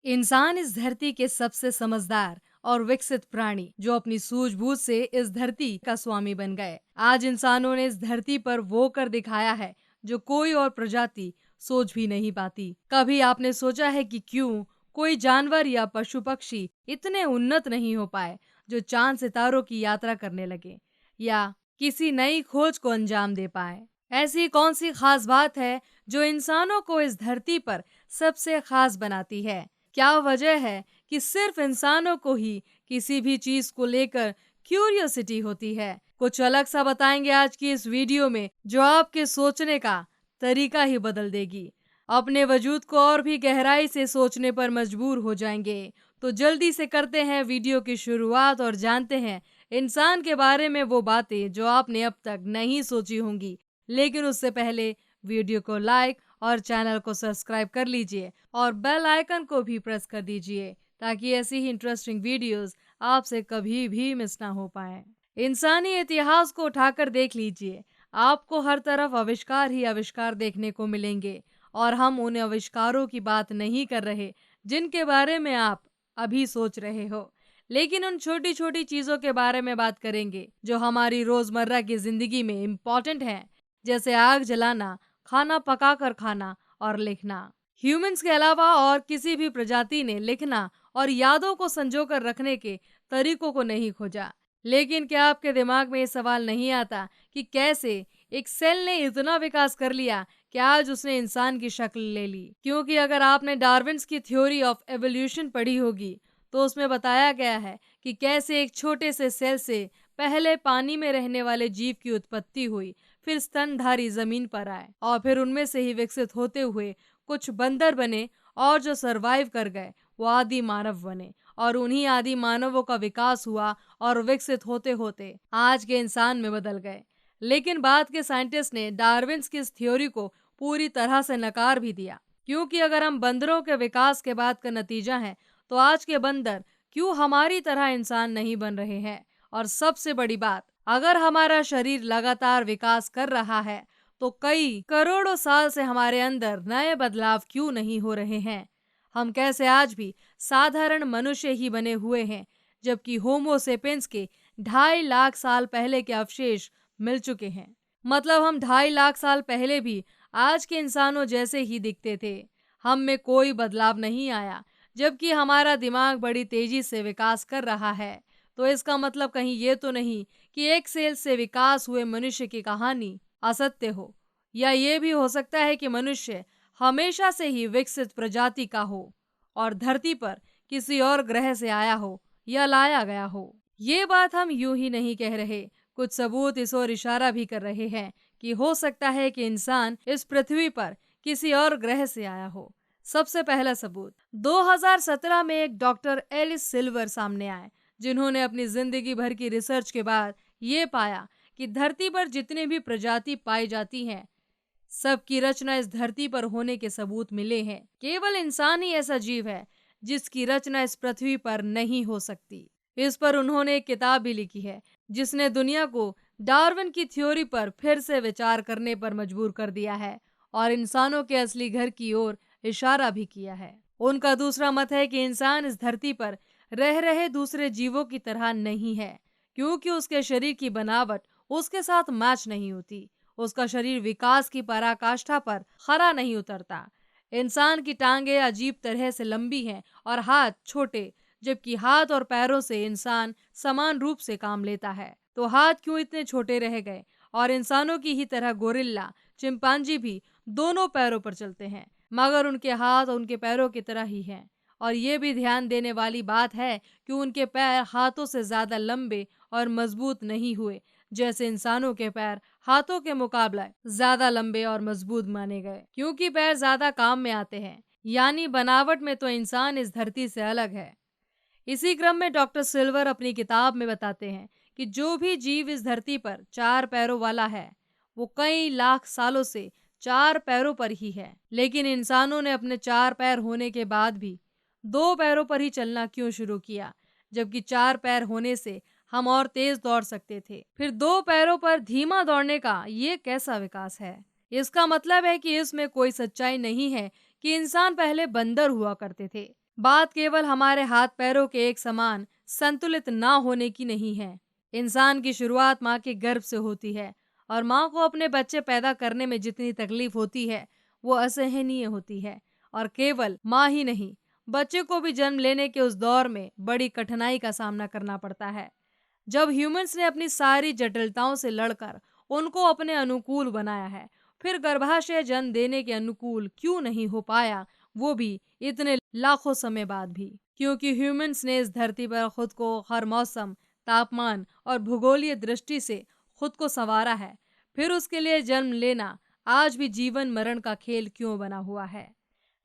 इंसान इस धरती के सबसे समझदार और विकसित प्राणी जो अपनी सूझबूझ से इस धरती का स्वामी बन गए। आज इंसानों ने इस धरती पर वो कर दिखाया है जो कोई और प्रजाति सोच भी नहीं पाती। कभी आपने सोचा है कि क्यों कोई जानवर या पशु पक्षी इतने उन्नत नहीं हो पाए जो चांद सितारों की यात्रा करने लगे या किसी नई खोज को अंजाम दे पाए? ऐसी कौन सी खास बात है जो इंसानों को इस धरती पर सबसे खास बनाती है? क्या वजह है कि सिर्फ इंसानों को ही किसी भी चीज को लेकर क्यूरियोसिटी होती है? कुछ अलग सा बताएंगे आज की इस वीडियो में जो आपके सोचने का तरीका ही बदल देगी। अपने वजूद को और भी गहराई से सोचने पर मजबूर हो जाएंगे। तो जल्दी से करते हैं वीडियो की शुरुआत और जानते हैं इंसान के बारे में वो बातें जो आपने अब तक नहीं सोची होंगी। लेकिन उससे पहले वीडियो को लाइक और चैनल को सब्सक्राइब कर लीजिए और बेल आइकन को भी प्रेस कर दीजिए ताकि ऐसी ही इंटरेस्टिंग वीडियोस आपसे कभी भी मिस ना हो पाए। इंसानी इतिहास को उठाकर देख लीजिए, आपको हर तरफ आविष्कार ही आविष्कार देखने को मिलेंगे और हम उन आविष्कारों की बात नहीं कर रहे जिनके बारे में आप अभी सोच रहे हो, लेकिन उन छोटी छोटी चीजों के बारे में बात करेंगे जो हमारी रोजमर्रा की जिंदगी में इम्पोर्टेंट हैं, जैसे आग जलाना, खाना पकाकर खाना और लिखना। ह्यूमंस के अलावा और किसी भी प्रजाति ने लिखना और यादों को संजोकर रखने के तरीकों को नहीं खोजा। लेकिन क्या आपके दिमाग में ये सवाल नहीं आता कि कैसे एक सेल ने इतना विकास कर लिया कि आज उसने इंसान की शक्ल ले ली? क्योंकि अगर आपने डार्विन्स की थ्योरी ऑफ एवोल्यूशन पढ़ी होगी तो उसमें बताया गया है कि कैसे एक छोटे से सेल से पहले पानी में रहने वाले जीव की उत्पत्ति हुई, फिर स्तनधारी जमीन पर आए और फिर उनमें से ही विकसित होते हुए कुछ बंदर बने और जो सरवाइव कर गए वो आदि मानव बने और उन्हीं आदि मानवों का विकास हुआ और विकसित होते होते आज के इंसान में बदल गए। लेकिन बाद के साइंटिस्ट ने डार्विन्स की इस थ्योरी को पूरी तरह से नकार भी दिया, क्योंकि अगर हम बंदरों के विकास के बाद का नतीजा है तो आज के बंदर क्यों हमारी तरह इंसान नहीं बन रहे हैं? और सबसे बड़ी बात, अगर हमारा शरीर लगातार विकास कर रहा है तो कई करोड़ों साल से हमारे अंदर नए बदलाव क्यों नहीं हो रहे हैं? हम कैसे आज भी साधारण मनुष्य ही बने हुए हैं जबकि होमो सेपियंस के 2.5 लाख साल पहले के अवशेष मिल चुके हैं? मतलब हम 2.5 लाख साल पहले भी आज के इंसानों जैसे ही दिखते थे, हम में कोई बदलाव नहीं आया, जबकि हमारा दिमाग बड़ी तेजी से विकास कर रहा है। तो इसका मतलब कहीं ये तो नहीं कि एक सेल से विकास हुए मनुष्य की कहानी असत्य हो, या ये भी हो सकता है कि मनुष्य हमेशा से ही विकसित प्रजाति का हो और धरती पर किसी और ग्रह से आया हो या लाया गया हो। ये बात हम यूं ही नहीं कह रहे, कुछ सबूत इस ओर इशारा भी कर रहे हैं कि हो सकता है कि इंसान इस पृथ्वी पर किसी और ग्रह से आया हो। सबसे पहला सबूत 2017 में एक डॉक्टर एलिस सिल्वर सामने आए, जिन्होंने अपनी जिंदगी भर की रिसर्च के बाद ये पाया कि धरती पर जितनी भी प्रजाति पाई जाती हैं सबकी रचना इस धरती पर होने के सबूत मिले हैं। केवल इंसान ही ऐसा जीव है जिसकी रचना इस पृथ्वी पर नहीं हो सकती। इस पर उन्होंने एक किताब भी लिखी है जिसने दुनिया को डार्विन की थ्योरी पर फिर से विचार करने पर मजबूर कर दिया है और इंसानों के असली घर की ओर इशारा भी किया है। उनका दूसरा मत है कि इंसान इस धरती पर रह रहे दूसरे जीवों की तरह नहीं है, क्योंकि उसके शरीर की बनावट उसके साथ मैच नहीं होती। उसका शरीर विकास की पराकाष्ठा पर खरा नहीं उतरता। इंसान की टांगें अजीब तरह से लंबी हैं और हाथ छोटे, जबकि हाथ और पैरों से इंसान समान रूप से काम लेता है। तो हाथ क्यों इतने छोटे रह गए? और इंसानों की ही तरह गोरिल्ला, चिंपांजी भी दोनों पैरों पर चलते हैं, मगर उनके हाथ उनके पैरों की तरह ही हैं। और ये भी ध्यान देने वाली बात है कि उनके पैर हाथों से ज्यादा लंबे और मजबूत नहीं हुए, जैसे इंसानों के पैर हाथों के मुकाबले ज्यादा लंबे और मजबूत माने गए, क्योंकि पैर ज्यादा काम में आते हैं। यानी बनावट में तो इंसान इस धरती से अलग है। इसी क्रम में डॉक्टर सिल्वर अपनी किताब में बताते हैं कि जो भी जीव इस धरती पर 4 पैरों वाला है वो कई लाख सालों से 4 पैरों पर ही है। लेकिन इंसानों ने अपने 4 पैर होने के बाद भी 2 पैरों पर ही चलना क्यों शुरू किया, जबकि 4 पैर होने से हम और तेज दौड़ सकते थे? फिर 2 पैरों पर धीमा दौड़ने का ये कैसा विकास है? इसका मतलब है कि इसमें कोई सच्चाई नहीं है कि इंसान पहले बंदर हुआ करते थे, बात केवल हमारे हाथ पैरों के एक समान संतुलित ना होने की नहीं है। इंसान की शुरुआत माँ के गर्भ से होती है और माँ को अपने बच्चे पैदा करने में जितनी तकलीफ होती है वो असहनीय होती है। और केवल माँ ही नहीं, बच्चे को भी जन्म लेने के उस दौर में बड़ी कठिनाई का सामना करना पड़ता है। जब ह्यूमंस ने अपनी सारी जटिलताओं से लड़कर उनको अपने अनुकूल बनाया है, फिर गर्भाशय जन्म देने के अनुकूल क्यों नहीं हो पाया, वो भी इतने लाखों समय बाद भी? क्योंकि ह्यूमंस ने इस धरती पर खुद को हर मौसम, तापमान और भूगोलीय दृष्टि से खुद को संवारा है। फिर उसके लिए जन्म लेना आज भी जीवन मरण का खेल क्यों बना हुआ है?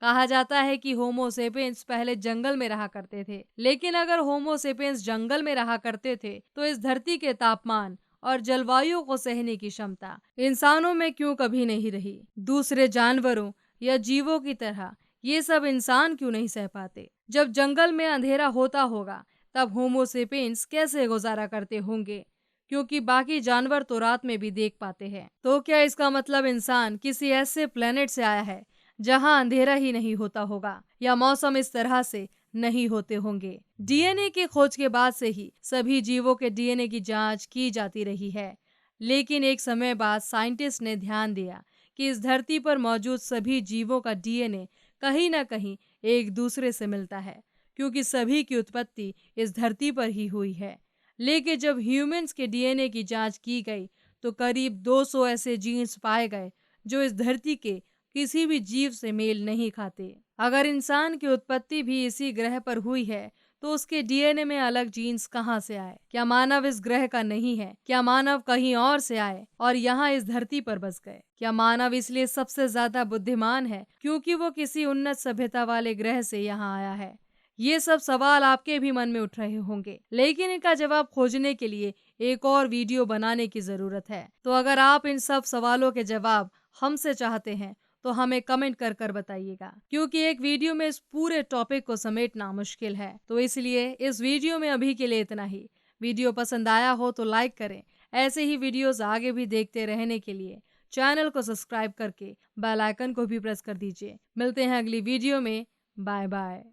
कहा जाता है कि होमो सेपियंस पहले जंगल में रहा करते थे, लेकिन अगर होमो सेपियंस जंगल में रहा करते थे तो इस धरती के तापमान और जलवायु को सहने की क्षमता इंसानों में क्यों कभी नहीं रही? दूसरे जानवरों या जीवों की तरह ये सब इंसान क्यों नहीं सह पाते? जब जंगल में अंधेरा होता होगा तब होमो सेपियंस कैसे गुजारा करते होंगे? क्योंकि बाकी जानवर तो रात में भी देख पाते हैं। तो क्या इसका मतलब इंसान किसी ऐसे प्लेनेट से आया है जहां अंधेरा ही नहीं होता होगा या मौसम इस तरह से नहीं होते होंगे? डीएनए की खोज के बाद से ही सभी जीवों के डीएनए की जांच की जाती रही है, लेकिन एक समय बाद साइंटिस्ट ने ध्यान दिया कि इस धरती पर मौजूद सभी जीवों का डीएनए कहीं ना कहीं एक दूसरे से मिलता है, क्योंकि सभी की उत्पत्ति इस धरती पर ही हुई है। लेकिन जब ह्यूमंस के डीएनए की जांच की गई तो करीब 200 ऐसे जीन्स पाए गए जो इस धरती के किसी भी जीव से मेल नहीं खाते। अगर इंसान की उत्पत्ति भी इसी ग्रह पर हुई है तो उसके डीएनए में अलग जीन्स कहाँ से आए? क्या मानव इस ग्रह का नहीं है? क्या मानव कहीं और से आए और यहाँ इस धरती पर बस गए? क्या मानव इसलिए सबसे ज्यादा बुद्धिमान है क्योंकि वो किसी उन्नत सभ्यता वाले ग्रह से यहाँ आया है? ये सब सवाल आपके भी मन में उठ रहे होंगे, लेकिन इनका जवाब खोजने के लिए एक और वीडियो बनाने की जरूरत है। तो अगर आप इन सब सवालों के जवाब हमसे चाहते हैं तो हमें कमेंट कर कर बताइएगा, क्योंकि एक वीडियो में इस पूरे टॉपिक को समेटना मुश्किल है। तो इसलिए इस वीडियो में अभी के लिए इतना ही। वीडियो पसंद आया हो तो लाइक करें। ऐसे ही वीडियोस आगे भी देखते रहने के लिए चैनल को सब्सक्राइब करके बेल आइकन को भी प्रेस कर दीजिए। मिलते हैं अगली वीडियो में। Bye bye.